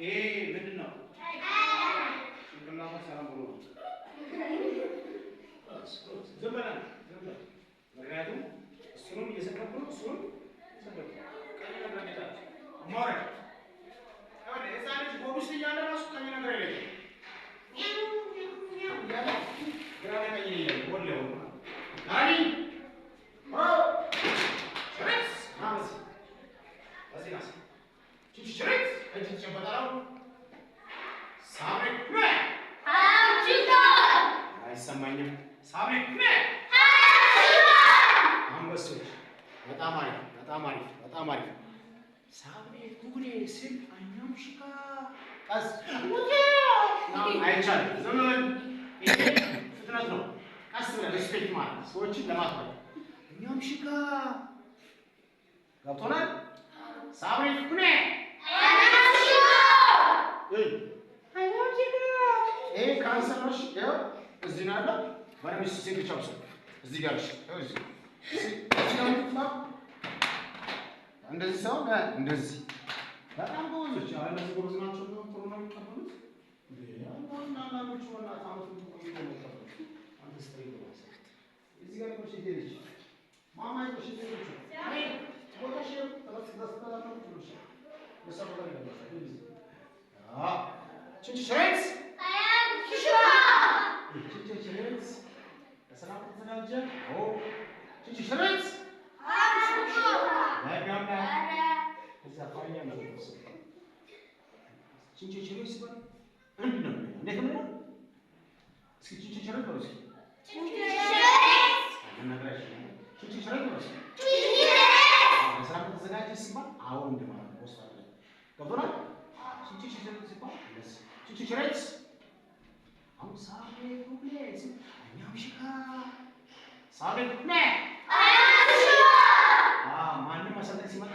ይሄ ምንድን ነው? ጭንቅላቱ ሰላም ብሎ ነው። ዝም በላ ዝም በላ። ምክንያቱም እሱንም እየሰከብኩ ነው፣ እሱንም እየሰከብኩ ነው። ቀኝ ነገር ቤታ ማውረድ ህፃን ልጅ ቦብ ውስጥ እያለ ራሱ ቀኝ ነገር የለኝም እያለ ግራ ቀኝ የለም ወለው አኒ አይሰማኝም። ሳብሪ አንበሶች በጣም አሪፍ በጣም አሪፍ በጣም አሪፍ። ሳብሪ ጉጉሌ ስል አኛም ሽካ ቀስ አይቻልም። ዝም ብለን ፍጥነት ነው። ቀስ ብለን ሪስፔክት ማለት ሰዎችን ለማክበር አኛም ሽካ ገብቶናል። ሳብሪ ጉጉሌ ይሄ ካንሰር ነው። ያው እዚህ ነው ያለው። ማንም ሲንክ ቻፕስ እዚህ ጋር እሺ፣ እዚህ እንደዚህ ሰው እንደዚህ በጣም ጎበዞች። አሁን እነዚህ ጎበዝ ናቸው ነው ጥሩ ነው የሚቀበሉት። አንዳንዶቹ ወላሂ አመቱ ቆይቶ ነው የሚቀበሉት። አንተ ስትሪ ነው እዚህ ጋር ቆሽ ይደልሽ ማማ ቆሽ ይደልሽ ቦታሽ ተበስበስበላ ነው ትሉሽ በሰው ጋር ይደልሽ ችችሬት ችችሬት ለሰላም ተዘጋጀ። ችችሬት ለጋምዳ እዛ ፋኛ ነው ችችሬት ሲባል እንዴት ነው እንዴት ነው? እስኪ ችችሬት ነው እስኪ ችችሬት ነው እስኪ ለሰላም ተዘጋጀ ሲባል አሁን እንደማለት ነው። ወስፋለ ገብቶናል። ችችሬት ሲባል ችችሬት አሁን ሳቤ ጉግሌ አኛም ሽካ ሳቤ ጉግሌ አኛም ሽካ ማንም አሰልጣኝ ሲመጣ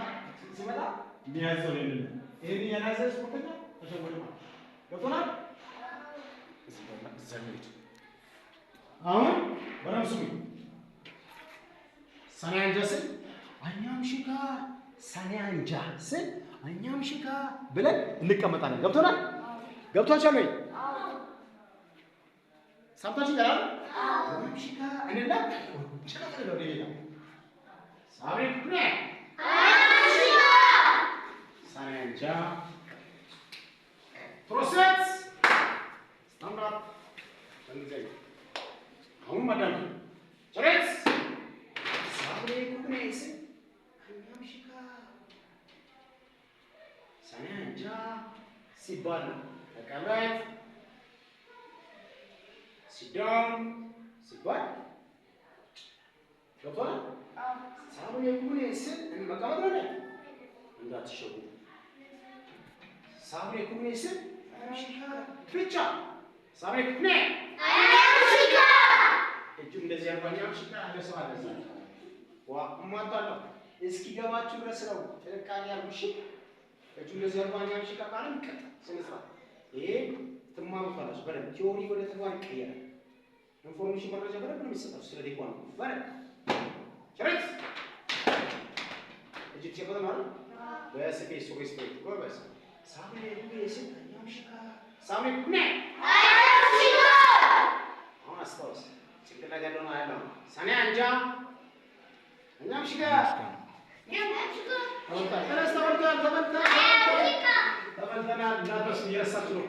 የሚያዘው የለም። ይሄን ያናዘ ስፖርተኛ ተሸወደ ማለት ገብቶናል። አሁን በደምብ ስሙኝ። ሰኔ አንጃ ስል አኛም ሽካ ሰኔ አንጃ ስል አኛም ሽካ ብለን እንቀመጣለን። ገብቶናል። ገብቷችኋል ወይ? ሰምታችሁ ይላል። አኛም ሽካ እንላ ጭራሽ ነው ለሌላ ሳብሪ ኩኔ አኛም ሽካ ሰኔ አንጃ ፕሮሰስ ስታንዳርድ እንግዲህ አሁን ማዳም ጭራሽ ሳብሪ ኩኔ አኛም ሽካ ሰኔ አንጃ ሲባል ተቀበል ሲዳም ሲባል ገብቶሃል። ሳብሪ ኩኔ ስል መቀመጥ ነው እንዳትሸጉ። ሳብሪ ኩኔ ስል ብቻ ሳብሪ ኩኔ አኛም ሽካ እጁ እንደዚህ አኛም ሽካ ለሰው አለዛ እማታለሁ እስኪገባችሁ ድረስ ነው። ጥንቃቄ አድርጉ እሺ። እጁ እንደዚህ አኛም ሽካ ካለ ይቀጣ ስነ ስርዓት። ይሄ ትማሩታላችሁ በደንብ ቲዮሪ ወደ ተግባር ይቀየራል። ኢንፎርሜሽን መረጃ በደንብ ነው የሚሰጣው ስለ ዲኳን በደንብ ቸርስ እጅ ተጨበጠ ማለት በስፔስ ሪስፔክት ጎበዝ ሳብሪ ኩኔ ስል አኛም ሽካ ሳብሪ ኩኔ አኛም ሽካ አሁን አስታውስ። ጭንቅላት ያለውን አያለው ሰኔ አንጃ አኛም ሽካ አኛም ሽካ ተበልተናል እንዳትረሱ እየረሳችሁ ነው።